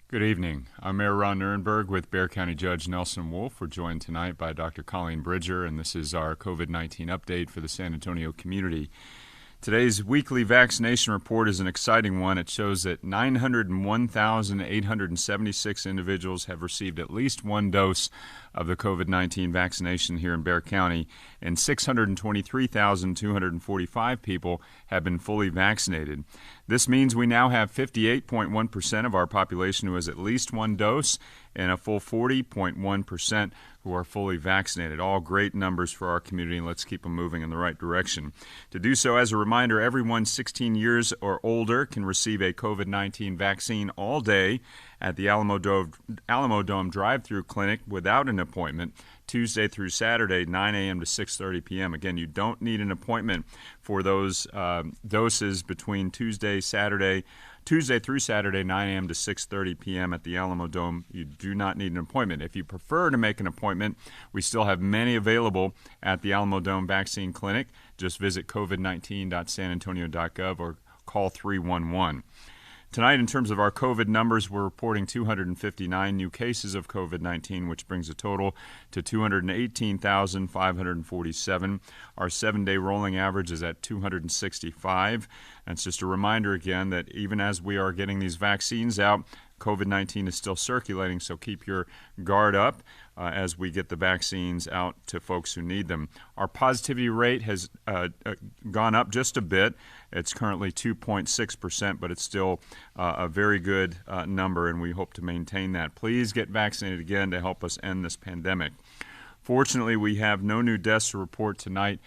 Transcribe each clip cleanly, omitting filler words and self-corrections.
Good evening. I'm Mayor Ron Nirenberg with Bexar County Judge Nelson Wolff. We're joined tonight by Dr. Colleen Bridger, and this is our COVID-19 update for the San Antonio community. Today's weekly vaccination report is an exciting one. It shows that 901,876 individuals have received at least one dose of the COVID-19 vaccination here in Bexar County, and 623,245 people have been fully vaccinated. This means we now have 58.1% of our population who has at least one dose and a full 40.1% who are fully vaccinated. All great numbers for our community, and let's keep them moving in the right direction. To do so, as a reminder, everyone 16 years or older can receive a COVID-19 vaccine all day at the Alamo Dome drive-through clinic without an appointment, Tuesday through Saturday, 9 a.m. to 6:30 p.m. Again, you don't need an appointment for those doses between Tuesday through Saturday, 9 a.m. to 6:30 p.m. at the Alamo Dome. You do not need an appointment. If you prefer to make an appointment, we still have many available at the Alamo Dome Vaccine Clinic. Just visit COVID-19.SANANTONIO.GOV or call 311. Tonight, in terms of our COVID numbers, we're reporting 259 new cases of COVID-19, which brings a total to 218,547. Our 7-day rolling average is at 265. And it's just a reminder again that even as we are getting these vaccines out, COVID-19 is still circulating, so keep your guard up as we get the vaccines out to folks who need them. Our positivity rate has gone up just a bit. It's currently 2.6%, but it's still a very good number, and we hope to maintain that. Please get vaccinated again to help us end this pandemic. Fortunately, we have no new deaths to report tonight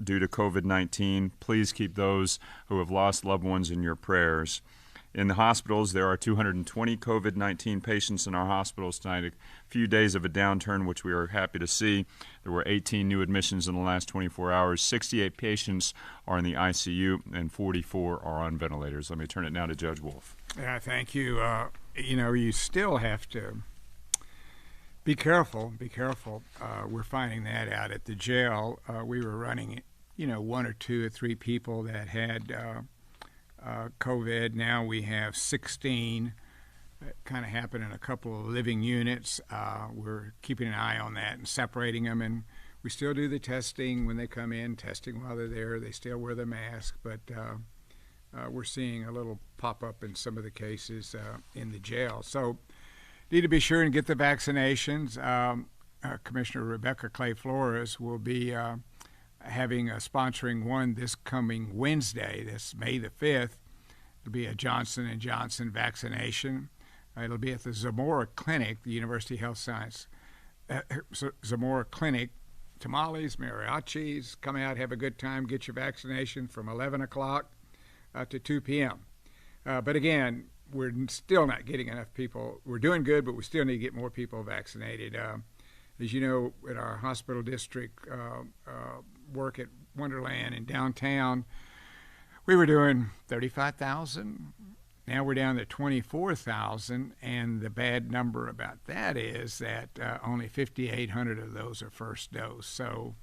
due to COVID-19. Please keep those who have lost loved ones in your prayers. In the hospitals, there are 220 COVID-19 patients in our hospitals tonight, a few days of a downturn, which we are happy to see. There were 18 new admissions in the last 24 hours. 68 patients are in the ICU, and 44 are on ventilators. Let me turn it now to Judge Wolff. Yeah, thank you. You still have to be careful. We're finding that out at the jail. We were running, one or two or three people that had COVID. Now we have 16. That kind of happened in a couple of living units. We're keeping an eye on that and separating them, and we still do the testing when they come in, testing while they're there. They still wear the mask, but we're seeing a little pop-up in some of the cases in the jail. So need to be sure and get the vaccinations. Commissioner Rebecca Clay Flores will be sponsoring one this coming Wednesday, this May the 5th. It'll be a Johnson & Johnson vaccination. It'll be at the Zamora Clinic, the University Health Science Zamora Clinic. Tamales, mariachis, come out, have a good time, get your vaccination from 11 o'clock to 2 p.m. But again, we're still not getting enough people. We're doing good, but we still need to get more people vaccinated. As you know, in our hospital district work at Wonderland in downtown, we were doing 35,000. Now we're down to 24,000, and the bad number about that is that only 5,800 of those are first dose. So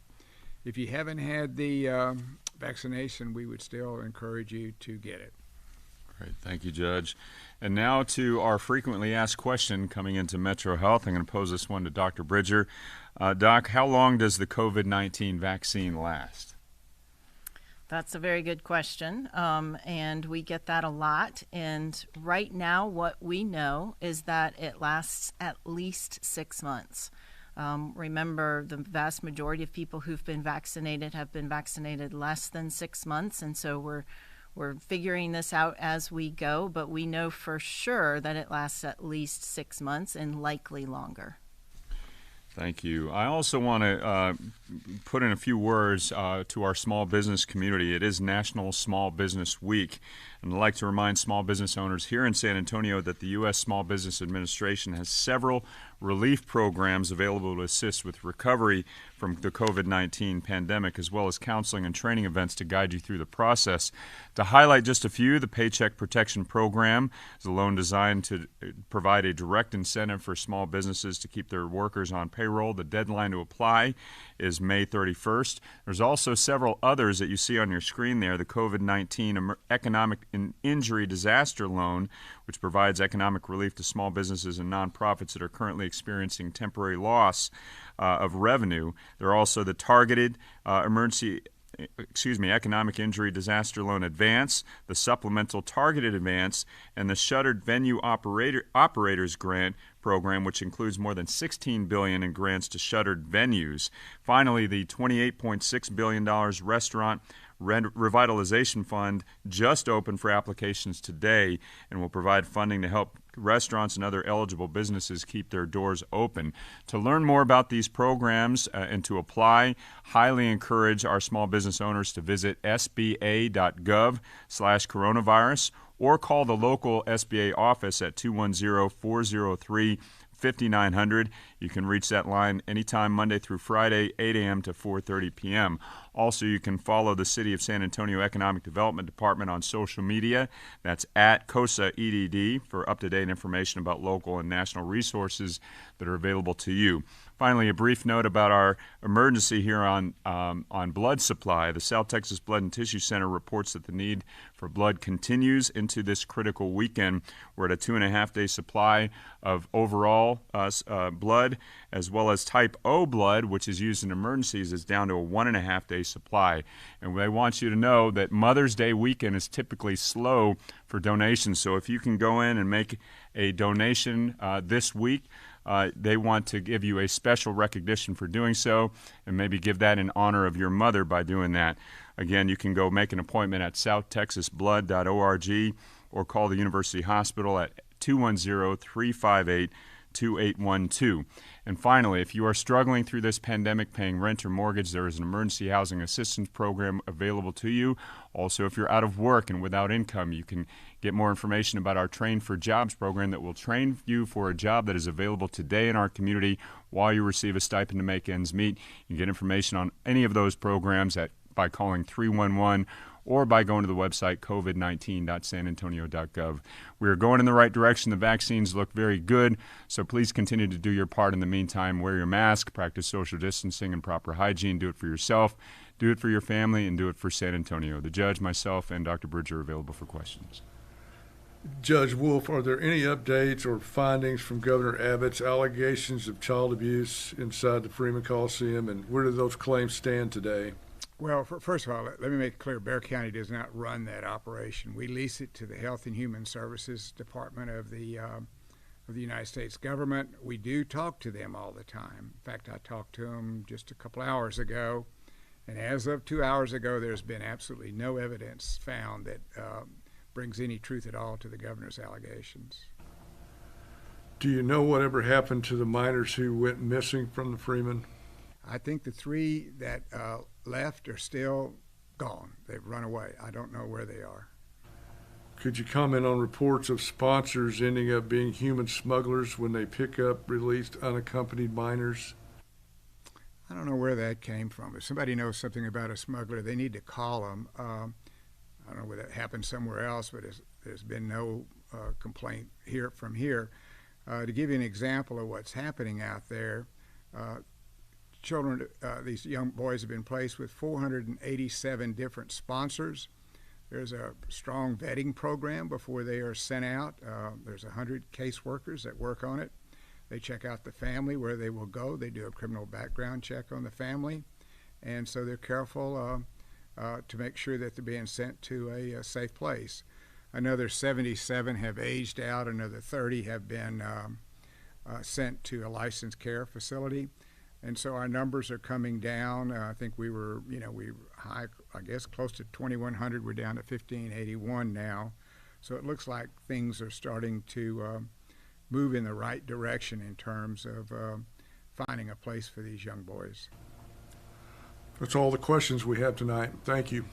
if you haven't had the vaccination, we would still encourage you to get it. Great. Thank you, Judge. And now to our frequently asked question coming into Metro Health. I'm going to pose this one to Dr. Bridger. Doc, how long does the COVID-19 vaccine last? That's a very good question, and we get that a lot. And right now, what we know is that it lasts at least 6 months. Remember, the vast majority of people who've been vaccinated have been vaccinated less than 6 months, and so we're figuring this out as we go, but we know for sure that it lasts at least 6 months and likely longer. Thank you. I also want to put in a few words to our small business community. It is National Small Business Week, and I'd like to remind small business owners here in San Antonio that the U.S. Small Business Administration has several relief programs available to assist with recovery from the COVID-19 pandemic, as well as counseling and training events to guide you through the process. To highlight just a few, the Paycheck Protection Program is a loan designed to provide a direct incentive for small businesses to keep their workers on payroll. The deadline to apply is May 31st. There's also several others that you see on your screen there. The COVID-19 Economic and Injury Disaster Loan, which provides economic relief to small businesses and nonprofits that are currently experiencing temporary loss of revenue. There are also the Targeted Economic Injury Disaster Loan Advance, the Supplemental Targeted Advance, and the Shuttered Venue Operators Grant Program, which includes more than $16 billion in grants to shuttered venues. Finally, the $28.6 billion Restaurant Revitalization Fund just opened for applications today and will provide funding to help restaurants and other eligible businesses keep their doors open. To learn more about these programs and to apply, highly encourage our small business owners to visit sba.gov/coronavirus or call the local SBA office at 210-403-5900. You can reach that line anytime Monday through Friday, 8 a.m. to 4:30 p.m. Also, you can follow the City of San Antonio Economic Development Department on social media. That's at COSA EDD for up-to-date information about local and national resources that are available to you. Finally, a brief note about our emergency here on blood supply. The South Texas Blood and Tissue Center reports that the need for blood continues into this critical weekend. We're at a 2.5-day supply of overall blood, as well as type O blood, which is used in emergencies, is down to a 1.5-day supply. And they want you to know that Mother's Day weekend is typically slow for donations. So if you can go in and make a donation this week, they want to give you a special recognition for doing so and maybe give that in honor of your mother by doing that. Again, you can go make an appointment at southtexasblood.org or call the University Hospital at 210-358-2812. And finally, if you are struggling through this pandemic paying rent or mortgage, there is an emergency housing assistance program available to you. Also, if you're out of work and without income, you can get more information about our Train for Jobs program that will train you for a job that is available today in our community while you receive a stipend to make ends meet. You can get information on any of those programs by calling 311 or by going to the website covid19.sanantonio.gov. We are going in the right direction. The vaccines look very good, so please continue to do your part in the meantime. Wear your mask, practice social distancing and proper hygiene. Do it for yourself, do it for your family, and do it for San Antonio. The judge, myself, and Dr. Bridger are available for questions. Judge Wolf, are there any updates or findings from Governor Abbott's allegations of child abuse inside the Freeman Coliseum, and where do those claims stand today? Well, first of all, let me make it clear, Bexar County does not run that operation. We lease it to the Health and Human Services Department of the United States government. We do talk to them all the time. In fact, I talked to them just a couple hours ago, and as of 2 hours ago, there's been absolutely no evidence found that brings any truth at all to the governor's allegations. Do you know whatever happened to the minors who went missing from the Freeman? I think the 3 that left are still gone. They've run away. I don't know where they are. Could you comment on reports of sponsors ending up being human smugglers when they pick up released unaccompanied minors? I don't know where that came from. If somebody knows something about a smuggler, they need to call them. I don't know whether that happened somewhere else, but there's been no complaint from here. To give you an example of what's happening out there, children, these young boys have been placed with 487 different sponsors. There's a strong vetting program before they are sent out. There's 100 caseworkers that work on it. They check out the family, where they will go. They do a criminal background check on the family. And so they're careful to make sure that they're being sent to a safe place. Another 77 have aged out. Another 30 have been sent to a licensed care facility. And so our numbers are coming down. I think we were high, I guess, close to 2,100. We're down to 1,581 now. So it looks like things are starting to move in the right direction in terms of finding a place for these young boys. That's all the questions we have tonight. Thank you.